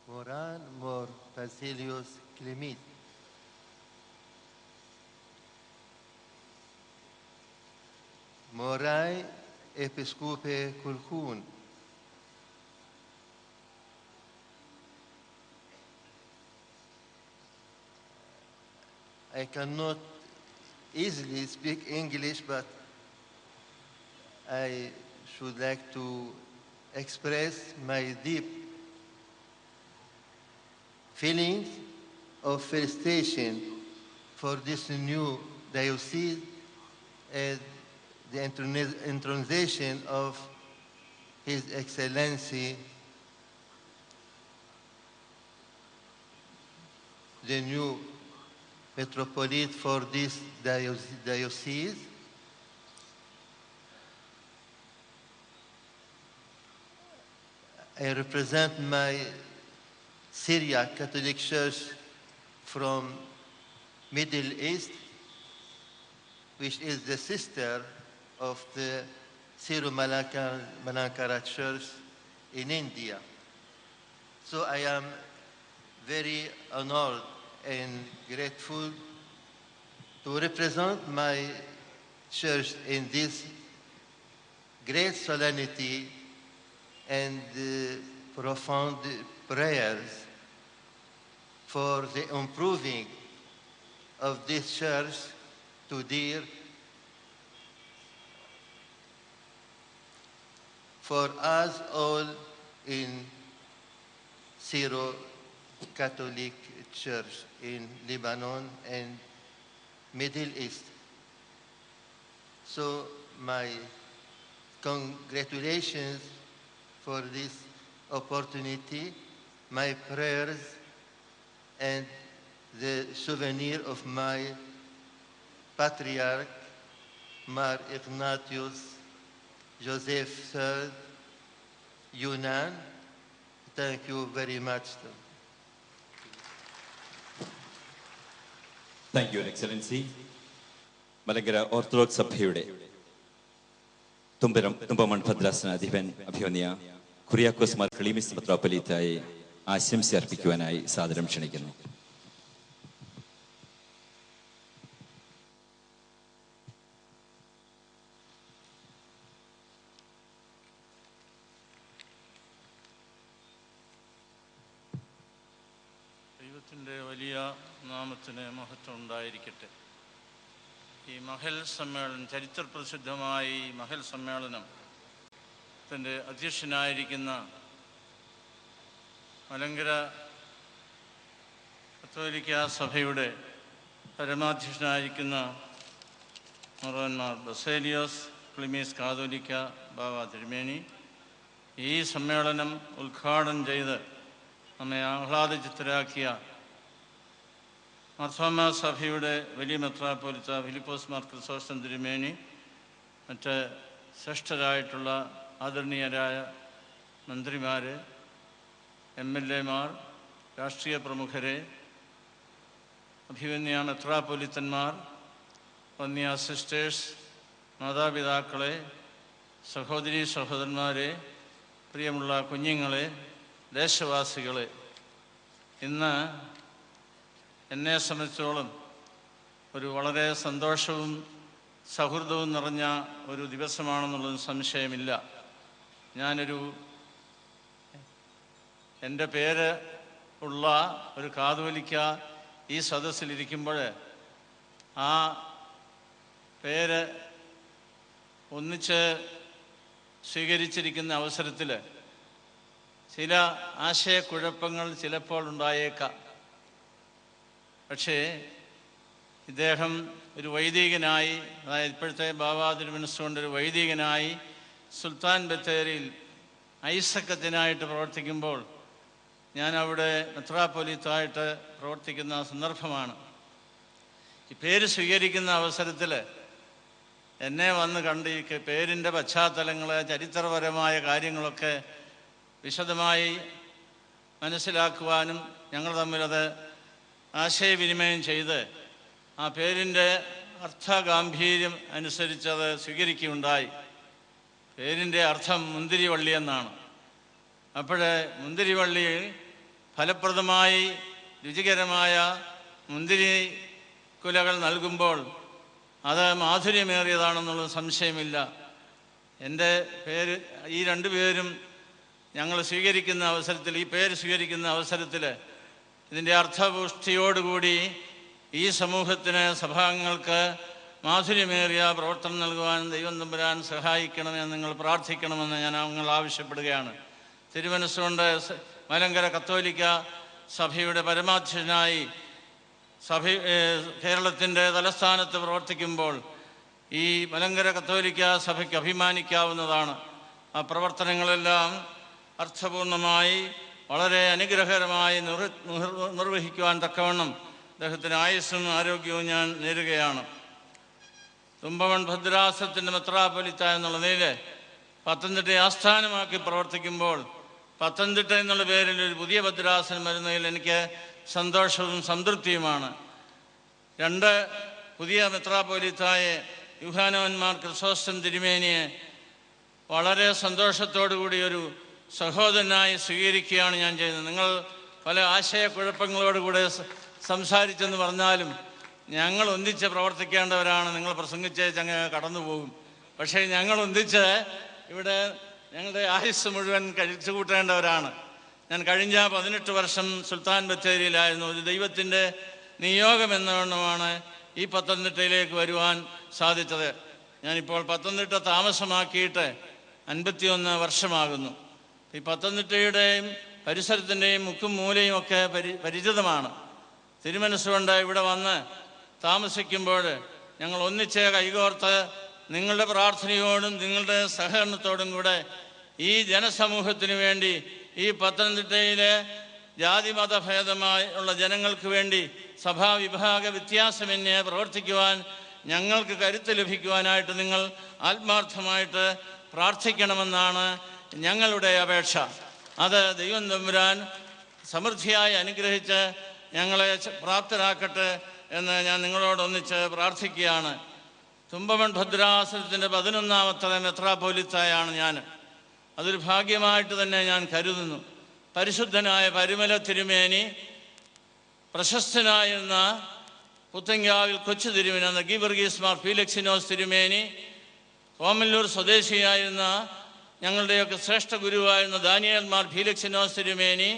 Moran Mor Basilius Clemit. Morai Episcope Kulkun. I cannot easily speak English, but I should like to express my deep feelings of felicitation for this new diocese and the intronization of His Excellency, the new Metropolitan for this diocese. I represent my Syriac Catholic Church from Middle East, which is the sister of the Syro-Malankara Church in India. So I am very honored and grateful to represent my church in this great solemnity and profound prayers for the improving of this church to dear for us all in Syro-Catholic Church in Lebanon and Middle East. So my congratulations for this opportunity, my prayers, and the souvenir of my patriarch, Mar Ignatius Joseph III, Yunan. Thank you very much. Thank you excellency. Malankara orthodox സഭയുടെ തുമ്പമൺ ഭദ്രാസനാധിപൻ അഭിവന്യ കുര്യാക്കോസ് മാർ ക്ലീമിസ് മെത്രാപ്പൊലീത്തായെ ആശംസ അർപ്പിക്കുവാനായി സാദരം ക്ഷണിക്കുന്നു. ദൈവത്തിൻ്റെ വലിയ നാമത്തിന് മഹത്വം ഉണ്ടായിരിക്കട്ടെ. ഈ മഹൽ സമ്മേളനം, ചരിത്രപ്രസിദ്ധമായ ഈ മഹൽ സമ്മേളനം ത്തിൻ്റെ അധ്യക്ഷനായിരിക്കുന്ന മലങ്കര കത്തോലിക്ക സഭയുടെ പരമാധ്യക്ഷനായിരിക്കുന്ന മറവന്മാർ ബസേലിയോസ് ക്ലിമീസ് കാതോലിക്ക ബാവ തിരുമേനി ഈ സമ്മേളനം ഉദ്ഘാടനം ചെയ്ത് നമ്മെ ആഹ്ലാദചിത്തരാക്കിയ മാർത്തോമാ സഭയുടെ വലിയ മെത്രാപ്പൊലീത്ത ഫിലിപ്പോസ് മാർ ക്രിസോസ്റ്റം തിരുമേനി, മറ്റ് ശ്രേഷ്ഠരായിട്ടുള്ള ആദരണീയരായ മന്ത്രിമാർ, MLA മാർ, രാഷ്ട്രീയ പ്രമുഖരെ, അഭിവന്യ മെത്രാപ്പൊലീത്തന്മാർ, വന്യ സിസ്റ്റേഴ്സ്, മാതാപിതാക്കളെ, സഹോദരീ സഹോദരന്മാരെ, പ്രിയമുള്ള കുഞ്ഞുങ്ങളെ, ദേശവാസികളെ, ഇന്ന് എന്നെ സംബന്ധിച്ചോളം ഒരു വളരെ സന്തോഷവും സൗഹൃദവും നിറഞ്ഞ ഒരു ദിവസമാണെന്നുള്ളത് സംശയമില്ല. എൻ്റെ പേര് ഉള്ള ഒരു കാതോലിക്ക ഈ സദസ്സിലിരിക്കുമ്പോൾ ആ പേര് ഒന്നിച്ച് സ്വീകരിച്ചിരിക്കുന്ന അവസരത്തിൽ ചില ആശയക്കുഴപ്പങ്ങൾ ചിലപ്പോൾ ഉണ്ടായേക്കാം. പക്ഷേ ഇദ്ദേഹം ഒരു വൈദികനായി, അതായത് ഇപ്പോഴത്തെ ബാബാ തിരുമനസ്സുകൊണ്ട് ഒരു വൈദികനായി സുൽത്താൻ ബത്തേരിയിൽ ഐസക്കത്തിനായിട്ട് പ്രവർത്തിക്കുമ്പോൾ ഞാൻ അവിടെ മെത്രാപ്പൊലീത്തായിട്ട് പ്രവർത്തിക്കുന്ന സന്ദർഭമാണ്. ഈ പേര് സ്വീകരിക്കുന്ന അവസരത്തിൽ എന്നെ വന്ന് കണ്ട് ഈ പേരിൻ്റെ പശ്ചാത്തലങ്ങൾ, ചരിത്രപരമായ കാര്യങ്ങളൊക്കെ വിശദമായി മനസ്സിലാക്കുവാനും ഞങ്ങൾ തമ്മിലത് ആശയവിനിമയം ചെയ്ത് ആ പേരിൻ്റെ അർത്ഥഗാംഭീര്യം അനുസരിച്ചത് സ്വീകരിക്കുകയുണ്ടായി. പേരിൻ്റെ അർത്ഥം മുന്തിരിവള്ളി എന്നാണ്. അപ്പോഴേ മുന്തിരിവള്ളി ഫലപ്രദമായി രുചികരമായ മുന്തിരി കുലകൾ നൽകുമ്പോൾ അത് മാധുര്യമേറിയതാണെന്നുള്ളത് സംശയമില്ല. എൻ്റെ പേര് ഈ രണ്ടു പേരും ഞങ്ങൾ സ്വീകരിക്കുന്ന അവസരത്തിൽ, ഈ പേര് സ്വീകരിക്കുന്ന അവസരത്തിൽ ഇതിൻ്റെ അർത്ഥപുഷ്ടിയോടുകൂടി ഈ സമൂഹത്തിന്, സഭാംഗങ്ങൾക്ക് മാധുര്യമേറിയ പ്രവർത്തനം നൽകുവാൻ ദൈവം തമ്പുരാൻ സഹായിക്കണമെന്ന് നിങ്ങൾ പ്രാർത്ഥിക്കണമെന്ന് ഞങ്ങൾ ആവശ്യപ്പെടുകയാണ്. തിരുമനസ്സുകൊണ്ട് മലങ്കര കത്തോലിക്ക സഭയുടെ പരമാധ്യക്ഷനായി കേരളത്തിൻ്റെ തലസ്ഥാനത്ത് പ്രവർത്തിക്കുമ്പോൾ ഈ മലങ്കര കത്തോലിക്ക സഭയ്ക്ക് അഭിമാനിക്കാവുന്നതാണ്. ആ പ്രവർത്തനങ്ങളെല്ലാം അർത്ഥപൂർണമായി വളരെ അനുഗ്രഹകരമായി നിർവഹിക്കുവാൻ തക്കവണ്ണം അദ്ദേഹത്തിന് ആയുസ്സും ആരോഗ്യവും ഞാൻ നേരുകയാണ്. തുമ്പമൺ ഭദ്രാസനത്തിൻ്റെ മെത്രാപ്പൊലീത്ത എന്നുള്ള നിലയിൽ പത്തനംതിട്ടയെ ആസ്ഥാനമാക്കി പ്രവർത്തിക്കുമ്പോൾ പത്തനംതിട്ട എന്നുള്ള പേരിൽ ഒരു പുതിയ ഭദ്രാസനം വരുന്നതിൽ എനിക്ക് സന്തോഷവും സംതൃപ്തിയുമാണ്. 2 പുതിയ മെത്രാപ്പൊലീത്തായെ യൂഹാനോന്മാർ ക്രിസോസ്റ്റം തിരുമേനിയെ വളരെ സന്തോഷത്തോടുകൂടി ഒരു സഹോദരനായി സ്വീകരിക്കുകയാണ് ഞാൻ ചെയ്യുന്നത്. നിങ്ങൾ പല ആശയക്കുഴപ്പങ്ങളോടുകൂടെ സംസാരിച്ചെന്ന് പറഞ്ഞാലും ഞങ്ങൾ ഒന്നിച്ച് പ്രവർത്തിക്കേണ്ടവരാണ്. നിങ്ങൾ പ്രസംഗിച്ച് കടന്നു പോകും. പക്ഷേ ഞങ്ങൾ ഒന്നിച്ച് ഇവിടെ ഞങ്ങളുടെ ആയുസ് മുഴുവൻ കഴിച്ചു കൂട്ടേണ്ടവരാണ്. ഞാൻ കഴിഞ്ഞ 18 വർഷം സുൽത്താൻ ബത്തേരിയിലായിരുന്നു. ഒരു ദൈവത്തിൻ്റെ നിയോഗം എന്നവണ്ണമാണ് ഈ പത്തനംതിട്ടയിലേക്ക് വരുവാൻ സാധിച്ചത്. ഞാനിപ്പോൾ പത്തനംതിട്ട താമസമാക്കിയിട്ട് 51 വർഷമാകുന്നു. ഈ പത്തനംതിട്ടയുടെയും പരിസരത്തിൻ്റെയും മുക്കും മൂലയും ഒക്കെ പരിചിതമാണ്. തിരുമനസ്സുകൊണ്ട് ഇവിടെ വന്ന് താമസിക്കുമ്പോൾ ഞങ്ങൾ ഒന്നിച്ച് കൈകോർത്ത് നിങ്ങളുടെ പ്രാർത്ഥനയോടും നിങ്ങളുടെ സഹകരണത്തോടും കൂടെ ഈ ജനസമൂഹത്തിന് വേണ്ടി, ഈ പത്തനംതിട്ടയിലെ ജാതിമത ഭേദമായുള്ള ജനങ്ങൾക്ക് വേണ്ടി സഭാവിഭാഗ വ്യത്യാസമന്യേ പ്രവർത്തിക്കുവാൻ ഞങ്ങൾക്ക് കരുത്ത് ലഭിക്കുവാനായിട്ട് നിങ്ങൾ ആത്മാർത്ഥമായിട്ട് പ്രാർത്ഥിക്കണമെന്നാണ് ഞങ്ങളുടെ അപേക്ഷ. അത് ദൈവം തമ്പുരാൻ സമൃദ്ധിയായി അനുഗ്രഹിച്ച് ഞങ്ങളെ പ്രാപ്തരാക്കട്ടെ എന്ന് ഞാൻ നിങ്ങളോടൊന്നിച്ച് പ്രാർത്ഥിക്കുകയാണ്. തുമ്പമൺ ഭദ്രാസനത്തിൻ്റെ 11ാമത്തെ മെത്രാപ്പൊലീത്തയാണ് ഞാൻ. അതൊരു ഭാഗ്യമായിട്ട് തന്നെ ഞാൻ കരുതുന്നു. പരിശുദ്ധനായ പരിമല തിരുമേനി, പ്രശസ്തനായിരുന്ന പുത്തങ്കാവിൽ കൊച്ചു തിരുമേനി ഗീവർഗീസ് മാർ ഫീലക്സിനോസ് തിരുമേനി, ഓമല്ലൂർ സ്വദേശിയായിരുന്ന ഞങ്ങളുടെയൊക്കെ ശ്രേഷ്ഠ ഗുരുവായിരുന്ന ദാനിയേൽ മാർ ഫീലക്സിനോസ് തിരുമേനി,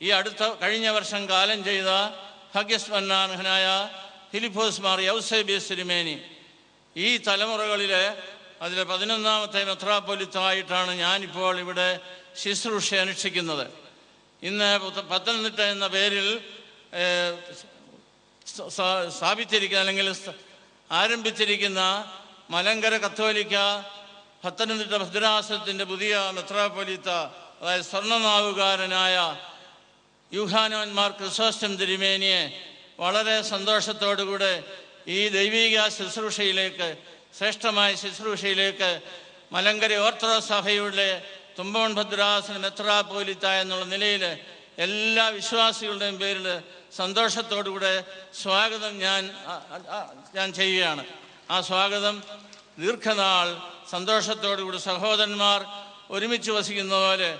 ഈ കഴിഞ്ഞ വർഷം കാലം ചെയ്ത ഭാഗ്യസ്മരണാർഹനായ ഫിലിപ്പോസ് മാർ യൗസേബിയസ് തിരുമേനി, ഈ തലമുറകളിൽ അതിലെ 11ാമത്തെ മെത്രാപ്പൊലീത്തായിട്ടാണ് ഞാനിപ്പോൾ ഇവിടെ ശുശ്രൂഷ അനുഷ്ഠിക്കുന്നത്. ഇന്ന് പത്തനംതിട്ട എന്ന പേരിൽ സ്ഥാപിച്ചിരിക്കുന്ന അല്ലെങ്കിൽ ആരംഭിച്ചിരിക്കുന്ന മലങ്കര കത്തോലിക്ക പത്തനംതിട്ട ഭദ്രാസനത്തിൻ്റെ പുതിയ മെത്രാപ്പൊലീത്ത, അതായത് സ്വർണ്ണനാവുകാരനായ യൂഹാനോന്മാർ ക്രിസോസ്റ്റം തിരുമേനിയെ വളരെ സന്തോഷത്തോടുകൂടെ ഈ ദൈവിക ശുശ്രൂഷയിലേക്ക്, ശ്രേഷ്ഠമായ ശുശ്രൂഷയിലേക്ക് മലങ്കര ഓർത്തഡോക്സ് സഭയുടെ തുമ്പമൺ ഭദ്രാസന മെത്രാപ്പൊലീത്ത എന്നുള്ള നിലയിൽ എല്ലാ വിശ്വാസികളുടെയും പേരിൽ സന്തോഷത്തോടുകൂടെ സ്വാഗതം ഞാൻ ചെയ്യുകയാണ്. ആ സ്വാഗതം ദീർഘനാൾ സന്തോഷത്തോടുകൂടി സഹോദരന്മാർ ഒരുമിച്ച് വസിക്കുന്ന പോലെ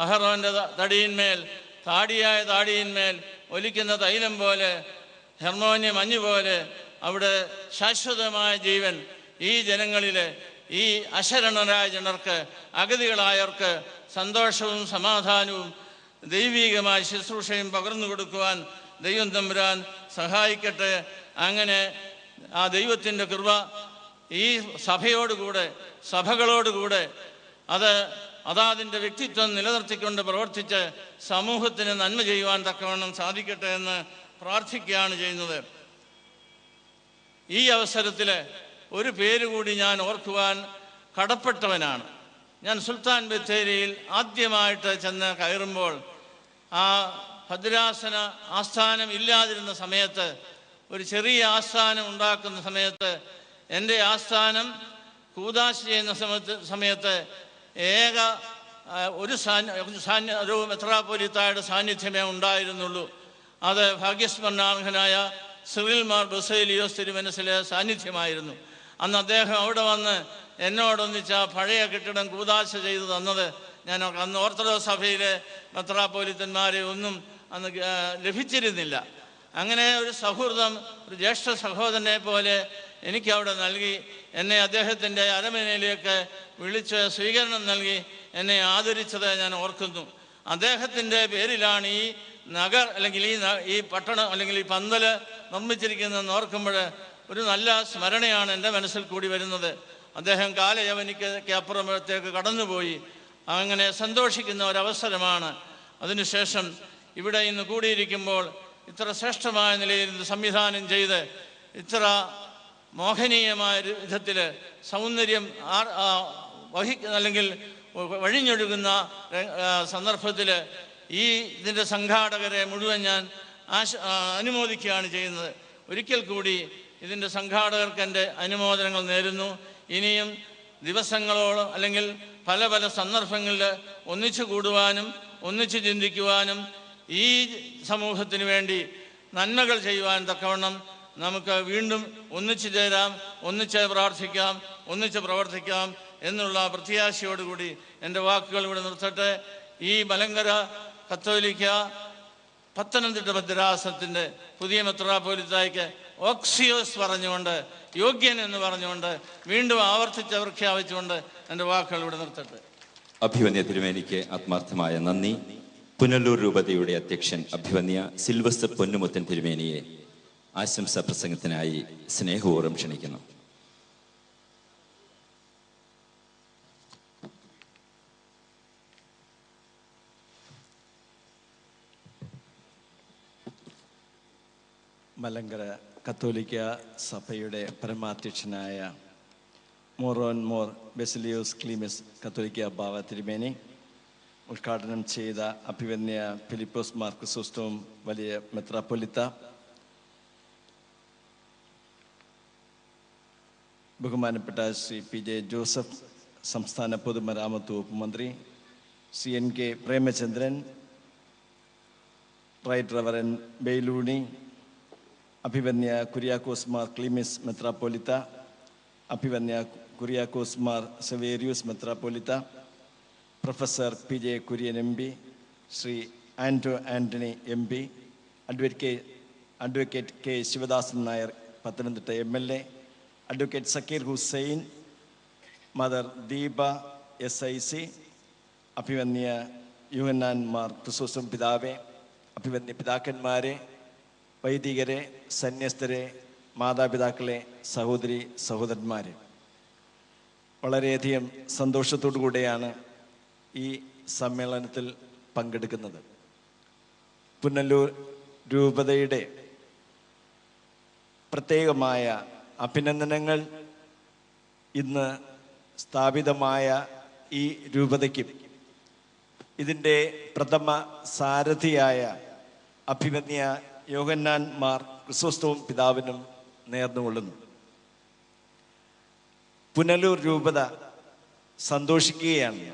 അഹറോൻ്റെ തടിയിന്മേൽ, താടിയായ താടിയിന്മേൽ ഒലിക്കുന്ന തൈലം പോലെ, ഹെർമോന്യ മഞ്ഞ് പോലെ അവിടെ ശാശ്വതമായ ജീവൻ ഈ ജനങ്ങളിൽ, ഈ അശരണരായ ജനർക്ക്, അഗതികളായവർക്ക് സന്തോഷവും സമാധാനവും ദൈവികമായ ശുശ്രൂഷയും പകർന്നു കൊടുക്കുവാൻ ദൈവം തമ്പുരാൻ സഹായിക്കട്ടെ. അങ്ങനെ ആ ദൈവത്തിൻ്റെ കൃപ ഈ സഭയോടുകൂടെ, സഭകളോടുകൂടെ അതാതിൻ്റെ വ്യക്തിത്വം നിലനിർത്തിക്കൊണ്ട് പ്രവർത്തിച്ച് സമൂഹത്തിന് നന്മ ചെയ്യുവാൻ തക്കവണ്ണം സാധിക്കട്ടെ എന്ന് പ്രാർത്ഥിക്കുകയാണ് ചെയ്യുന്നത്. ഈ അവസരത്തിൽ ഒരു പേര് കൂടി ഞാൻ ഓർക്കുവാൻ കടപ്പെട്ടവനാണ്. ഞാൻ സുൽത്താൻ ബത്തേരിയിൽ ആദ്യമായിട്ട് ചെന്ന് കയറുമ്പോൾ ആ ഭദ്രാസന ആസ്ഥാനം ഇല്ലാതിരുന്ന സമയത്ത്, ഒരു ചെറിയ ആസ്ഥാനം ഉണ്ടാക്കുന്ന സമയത്ത്, എൻ്റെ ആസ്ഥാനം കൂദാശ ചെയ്യുന്ന സമയത്ത് ഒരു മെത്രാപ്പൊലീത്തായുടെ സാന്നിധ്യമേ ഉണ്ടായിരുന്നുള്ളൂ. അത് ഭാഗ്യസ്മരണാർഹനായ സിറിൽ മാർ ബസേലിയോസ് തിരുമനസിലെ സാന്നിധ്യമായിരുന്നു. അന്ന് അദ്ദേഹം അവിടെ വന്ന് എന്നോടൊന്നിച്ച് ആ പഴയ കെട്ടിടം കൂദാശ ചെയ്തു തന്നത് ഞാൻ അന്ന് ഓർത്തഡോക്സ് സഭയിലെ മെത്രാപ്പൊലീത്തന്മാരെ ഒന്നും അന്ന് ലഭിച്ചിരുന്നില്ല. അങ്ങനെ ഒരു സൗഹൃദം ഒരു ജ്യേഷ്ഠ സഹോദരനെ പോലെ എനിക്കവിടെ നൽകി. എന്നെ അദ്ദേഹത്തിൻ്റെ അരമനയിലേക്ക് വിളിച്ച് സ്വീകരണം നൽകി എന്നെ ആദരിച്ചത് ഞാൻ ഓർക്കുന്നു. അദ്ദേഹത്തിൻ്റെ പേരിലാണ് ഈ നഗർ അല്ലെങ്കിൽ ഈ പട്ടണം അല്ലെങ്കിൽ ഈ പന്തൽ നിർമ്മിച്ചിരിക്കുന്നതെന്ന് ഓർക്കുമ്പോൾ ഒരു നല്ല സ്മരണയാണ് എൻ്റെ മനസ്സിൽ കൂടി വരുന്നത്. അദ്ദേഹം കാലയവനിക്ക് അപ്പുറത്തേക്ക് കടന്നുപോയി. അങ്ങനെ സന്തോഷിക്കുന്ന ഒരവസരമാണ്. അതിനുശേഷം ഇവിടെ ഇന്ന് കൂടിയിരിക്കുമ്പോൾ ഇത്ര ശ്രേഷ്ഠമായ നിലയിൽ ഇത് സംവിധാനം ചെയ്ത് ഇത്ര മോഹനീയമായ വിധത്തിൽ സൗന്ദര്യം അല്ലെങ്കിൽ വഴിഞ്ഞൊഴുകുന്ന സന്ദർഭത്തിൽ ഇതിൻ്റെ സംഘാടകരെ മുഴുവൻ ഞാൻ അനുമോദിക്കുകയാണ് ചെയ്യുന്നത്. ഒരിക്കൽ കൂടി ഇതിൻ്റെ സംഘാടകർക്ക് എൻ്റെ അനുമോദനങ്ങൾ നേരുന്നു. ഇനിയും ദിവസങ്ങളോളം അല്ലെങ്കിൽ പല പല സന്ദർഭങ്ങളിൽ ഒന്നിച്ചു കൂടുവാനും ഒന്നിച്ചു ചിന്തിക്കുവാനും ഈ സമൂഹത്തിന് വേണ്ടി നന്മകൾ ചെയ്യുവാൻ തക്കവണ്ണം നമുക്ക് വീണ്ടും ഒന്നിച്ചു ചേരാം, ഒന്നിച്ച് പ്രാർത്ഥിക്കാം, ഒന്നിച്ച് പ്രവർത്തിക്കാം എന്നുള്ള പ്രത്യാശയോടുകൂടി എൻ്റെ വാക്കുകൾ ഇവിടെ നിർത്തട്ടെ. ഈ മലങ്കര കത്തോലിക്ക പത്തനംതിട്ട ഭദ്രാസനത്തിൻ്റെ പുതിയ മെത്രാപ്പോലീത്തായ്ക്ക് ഓക്സിയോസ് പറഞ്ഞുകൊണ്ട്, യോഗ്യൻ എന്ന് പറഞ്ഞുകൊണ്ട്, വീണ്ടും ആവർത്തിച്ച് പ്രഖ്യാപിച്ചുകൊണ്ട് എൻ്റെ വാക്കുകൾ ഇവിടെ നിർത്തട്ടെ. അഭിവന്യ തിരുമേനിക്ക് ആത്മാർത്ഥമായ നന്ദി. പുനലൂർ രൂപതയുടെ അധ്യക്ഷൻ അഭിവന്യ സിൽവസ്റ്റർ പൊന്നുമുത്തൻ തിരുമേനിയെ ആശംസാ പ്രസംഗത്തിനായി സ്നേഹപൂർവ്വം ക്ഷണിക്കുന്നു. മലങ്കര കത്തോലിക്ക സഭയുടെ പരമാധ്യക്ഷനായ മോറോൻ മോർ ബെസിലിയോസ് ക്ലീമിസ് കത്തോലിക്ക ബാവ തിരുമേനി, ഉദ്ഘാടനം ചെയ്ത അഭിവന്യ ഫിലിപ്പോസ് മാർ ക്രിസോസ്റ്റം വലിയ മെത്രാപ്പൊലിത്ത, ബഹുമാനപ്പെട്ട ശ്രീ പി ജെ ജോസഫ് സംസ്ഥാന പൊതുമരാമത്ത് വകുപ്പ് മന്ത്രി, Shri N K Premachandran, right reverend Beylouni, അഭിവന്യ കുര്യാക്കോസ് മാർ ക്ലീമിസ് മെത്രാപ്പൊലിത്ത, അഭിവന്യ കുര്യാക്കോസ് മാർ സെവേരിയൂസ് മെത്രാപ്പൊലിത്ത, professor P J Kurian M P, Shri Antony M P, advocate K Sivadasan Nair Pathanamthitta MLA, advocate Zakir Hussain, mother Deepa SIC, അഭിവന്യ യുഹന്നാൻ മാർ ക്രിസോസ്റ്റം പിതാവേ, അഭിവന്യ പിതാക്കന്മാരെ, വൈദികരെ, സന്യസ്തരെ, മാതാപിതാക്കളെ, സഹോദരി സഹോദരന്മാരെ, വളരെയധികം സന്തോഷത്തോടു കൂടെയാണ് ഈ സമ്മേളനത്തിൽ പങ്കെടുക്കുന്നത്. പുനലൂർ രൂപതയുടെ പ്രത്യേകമായ അഭിനന്ദനങ്ങൾ ഇന്ന് സ്ഥാപിതമായ ഈ രൂപതയ്ക്കും ഇതിൻ്റെ പ്രഥമ സാരഥിയായ അഭിവന്യ യോഹന്നാൻ മാർ ക്രിസോസ്റ്റം പിതാവിനും നേർന്നുകൊള്ളുന്നു. പുനലൂർ രൂപത സന്തോഷിക്കുകയാണ്.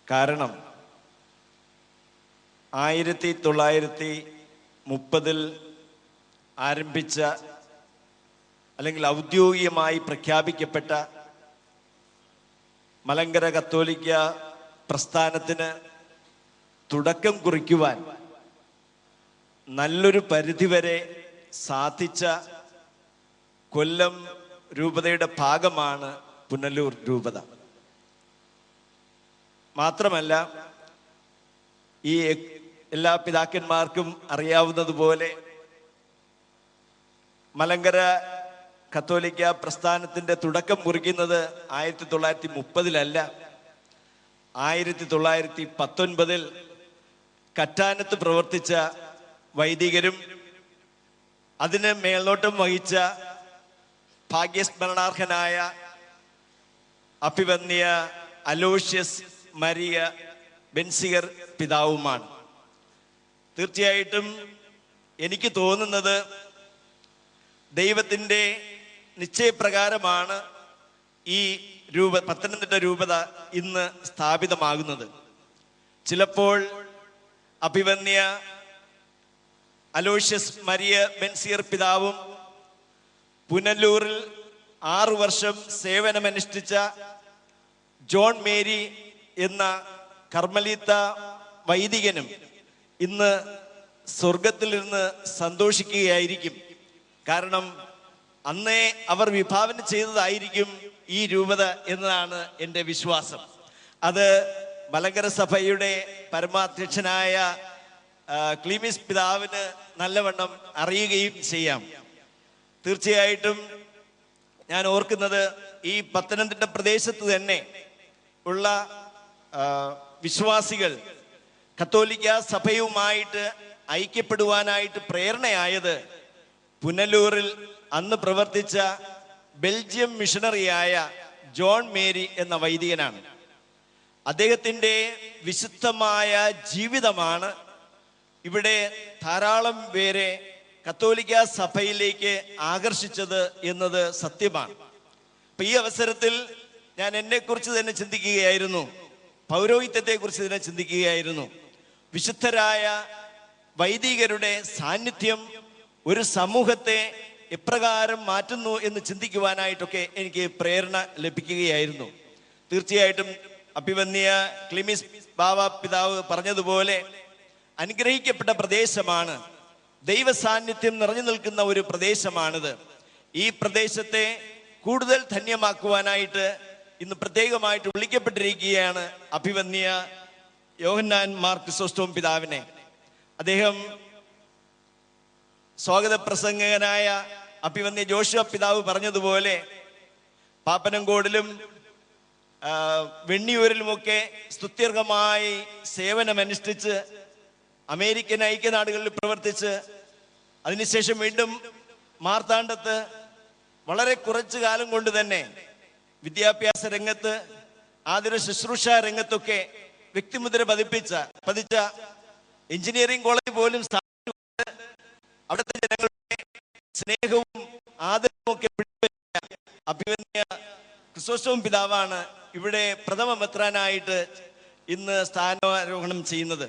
കാരണം 1930 ആരംഭിച്ച അല്ലെങ്കിൽ ഔദ്യോഗികമായി പ്രഖ്യാപിക്കപ്പെട്ട മലങ്കര കത്തോലിക്ക പ്രസ്ഥാനത്തിന് തുടക്കം കുറിക്കുവാൻ നല്ലൊരു പരിധിവരെ സാധിച്ച കൊല്ലം രൂപതയുടെ ഭാഗമാണ് പുനലൂർ രൂപത. മാത്രമല്ല, ഈ എല്ലാ പിതാക്കന്മാർക്കും അറിയാവുന്നതുപോലെ മലങ്കര കത്തോലിക്ക പ്രസ്ഥാനത്തിൻ്റെ തുടക്കം കുറിക്കുന്നത് 1930 1919 കറ്റാനത്ത് പ്രവർത്തിച്ച വൈദികരും അതിന് മേൽനോട്ടം വഹിച്ച ഭാഗ്യസ്മരണാർഹനായ അഭിവന്യ അലോഷ്യസ് മരിയ ബെൻസിഗർ പിതാവുമാണ്. തീർച്ചയായിട്ടും എനിക്ക് തോന്നുന്നത് ദൈവത്തിൻ്റെ നിശ്ചയപ്രകാരമാണ് ഈ പത്തനംതിട്ട രൂപത ഇന്ന് സ്ഥാപിതമാകുന്നത്. ചിലപ്പോൾ അഭിവന്യ അലോഷ്യസ് മരിയ ബെൻസിഗർ പിതാവും പുനലൂരിൽ 6 വർഷം സേവനമനുഷ്ഠിച്ച ജോൺ മേരി എന്ന കർമ്മലീത്ത വൈദികനും ഇന്ന് സ്വർഗത്തിലിരുന്ന് സന്തോഷിക്കുകയായിരിക്കും. കാരണം അന്നേ അവർ വിഭാവന ചെയ്തതായിരിക്കും ഈ രൂപത എന്നതാണ് എൻ്റെ വിശ്വാസം. അത് മലങ്കര സഭയുടെ പരമാധ്യക്ഷനായ ക്ലീമിസ് പിതാവിന് നല്ലവണ്ണം അറിയുകയും ചെയ്യാം. തീർച്ചയായിട്ടും ഞാൻ ഓർക്കുന്നത് ഈ പത്തനംതിട്ട പ്രദേശത്ത് തന്നെ ഉള്ള വിശ്വാസികൾ കത്തോലിക്ക സഭയുമായിട്ട് ഐക്യപ്പെടുവാനായിട്ട് പ്രേരണയായത് പുനലൂരിൽ അന്ന് പ്രവർത്തിച്ച ബെൽജിയം മിഷണറിയായ ജോൺ മേരി എന്ന വൈദികനാണ്. അദ്ദേഹത്തിൻ്റെ വിശുദ്ധമായ ജീവിതമാണ് ഇവിടെ ധാരാളം പേരെ കത്തോലിക്ക സഭയിലേക്ക് ആകർഷിച്ചത് എന്നത് സത്യമാണ്. അപ്പൊ ഈ അവസരത്തിൽ ഞാൻ എന്നെക്കുറിച്ച് തന്നെ ചിന്തിക്കുകയായിരുന്നു, പൗരോഹിത്യത്തെക്കുറിച്ച് തന്നെ ചിന്തിക്കുകയായിരുന്നു. വിശുദ്ധരായ വൈദികരുടെ സാന്നിധ്യം ഒരു സമൂഹത്തെ എപ്രകാരം മാറ്റുന്നു എന്ന് ചിന്തിക്കുവാനായിട്ടൊക്കെ എനിക്ക് പ്രേരണ ലഭിക്കുകയായിരുന്നു. തീർച്ചയായിട്ടും അഭിവന്യ ക്ലിമിസ് ബാവ പിതാവ് പറഞ്ഞതുപോലെ അനുഗ്രഹിക്കപ്പെട്ട പ്രദേശമാണ്, ദൈവ സാന്നിധ്യം നിറഞ്ഞു നിൽക്കുന്ന ഒരു പ്രദേശമാണിത്. ഈ പ്രദേശത്തെ കൂടുതൽ ധന്യമാക്കുവാനായിട്ട് ഇന്ന് പ്രത്യേകമായിട്ട് വിളിക്കപ്പെട്ടിരിക്കുകയാണ് അഭിവന്യ യോഹന്നാൻ മാർ ക്രിസോസ്റ്റോം പിതാവിനെ. അദ്ദേഹം സ്വാഗത പ്രസംഗകനായ അഭിവന്യ ജോഷുവ പിതാവ് പറഞ്ഞതുപോലെ പാപ്പനംകോടിലും വെണ്ണിയൂരിലുമൊക്കെ സ്തുത്യർഹമായി സേവനമനുഷ്ഠിച്ച് അമേരിക്കൻ ഐക്യനാടുകളിൽ പ്രവർത്തിച്ച് അതിനുശേഷം വീണ്ടും മാർത്താണ്ഡത്ത് വളരെ കുറച്ചു കാലം കൊണ്ട് തന്നെ വിദ്യാഭ്യാസ രംഗത്ത് ആതുര ശുശ്രൂഷ രംഗത്തൊക്കെ വ്യക്തിമുദ്ര പതിച്ച എഞ്ചിനീയറിംഗ് കോളേജ് പോലും അവിടുത്തെ ജനങ്ങളുടെ സ്നേഹവും ആദരവും ഒക്കെ അഭിവന്യ ക്രിസോസ്റ്റോം പിതാവാണ് ഇവിടെ പ്രഥമ മെത്രാനായിട്ട് ഇന്ന് സ്ഥാനാരോഹണം ചെയ്യുന്നത്.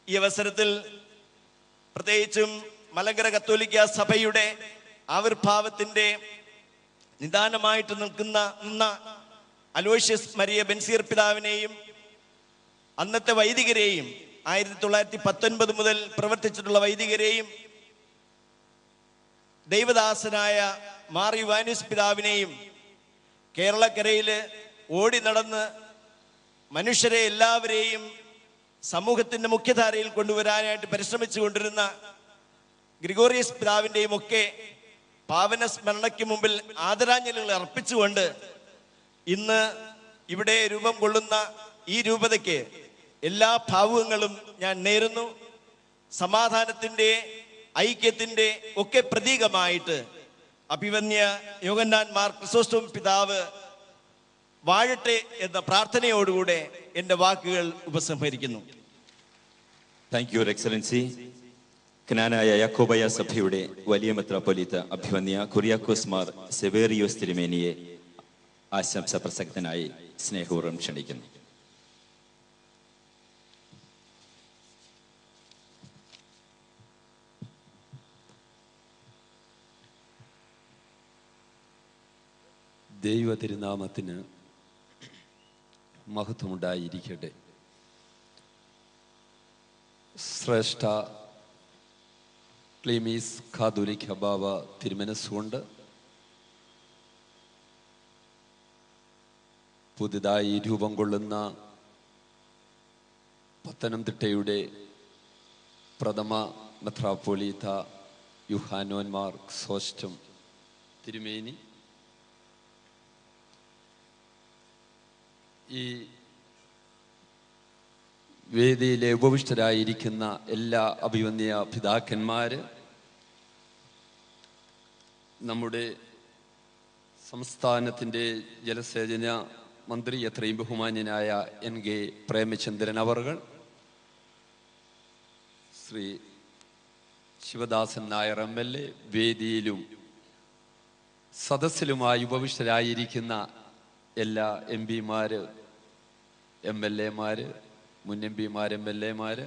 ഈ അവസരത്തിൽ പ്രത്യേകിച്ചും മലങ്കര കത്തോലിക്ക സഭയുടെ ആവിർഭാവത്തിന്റെ നിദാനമായിട്ട് നിന്ന അലോഷ്യസ് മരിയ ബെൻസീർ പിതാവിനെയും അന്നത്തെ വൈദികരെയും 1919 മുതൽ പ്രവർത്തിച്ചിട്ടുള്ള വൈദികരെയും ദൈവദാസനായ മാർ യുവാനിസ് പിതാവിനെയും കേരളക്കരയില് ഓടി നടന്ന് മനുഷ്യരെ എല്ലാവരെയും സമൂഹത്തിന്റെ മുഖ്യധാരയിൽ കൊണ്ടുവരാനായിട്ട് പരിശ്രമിച്ചു കൊണ്ടിരുന്ന ഗ്രിഗോറിയസ് പിതാവിൻ്റെയും ഒക്കെ പാവന സ്മരണയ്ക്ക് മുമ്പിൽ ആദരാഞ്ജലികൾ അർപ്പിച്ചുകൊണ്ട് ഇന്ന് ഇവിടെ രൂപം കൊള്ളുന്ന ഈ രൂപതയ്ക്ക് എല്ലാ ഭാവുകങ്ങളും ഞാൻ നേരുന്നു. സമാധാനത്തിൻ്റെ, ഐക്യത്തിൻ്റെ ഒക്കെ പ്രതീകമായിട്ട് അഭിവന്യ യോഹന്നാൻ മാർ ക്രിസോസ്റ്റോം പിതാവ് വാഴട്ടെ എന്ന പ്രാർത്ഥനയോടുകൂടെ എൻ്റെ വാക്കുകൾ ഉപസംഹരിക്കുന്നു. Thank you, your excellency. Knanaya Yakobaya സഭയുടെ വലിയ മെത്രാപ്പൊലീത്ത അഭിവന്യ കുര്യാക്കോസ് മാർ സെവേറിയോസ് തിരുമേനിയെ ആശംസ പ്രസക്തനായി സ്നേഹപൂർവ്വം ക്ഷണിക്കുന്നു. ദൈവ തിരുനാമത്തിന് മഹത്വമുണ്ടായിരിക്കട്ടെ. ശ്രേഷ്ഠ ക്ലീമീസ് കാതോലിക്ക ബാവ തിരുമനസ്സുകൊണ്ട് പുതുതായി രൂപം കൊള്ളുന്ന പത്തനംതിട്ടയുടെ പ്രഥമ മെത്രാപ്പൊലീത്ത യുഹാനോൻ മാർ ക്രിസോസ്റ്റം തിരുമേനി, ഈ വേദിയിലെ ഉപവിഷ്ടരായിരിക്കുന്ന എല്ലാ അഭിവന്യ പിതാക്കന്മാര്, നമ്മുടെ സംസ്ഥാനത്തിൻ്റെ ജലസേചന മന്ത്രി എത്രയും ബഹുമാന്യനായ NK പ്രേമചന്ദ്രൻ അവർകൾ, ശ്രീ ശിവദാസൻ നായർ MLA, വേദിയിലും സദസ്സിലുമായി ഉപവിഷ്ടരായിരിക്കുന്ന എല്ലാ MP മാര്, MLA മാര്, മുൻ MP മാര്, MLA മാര്,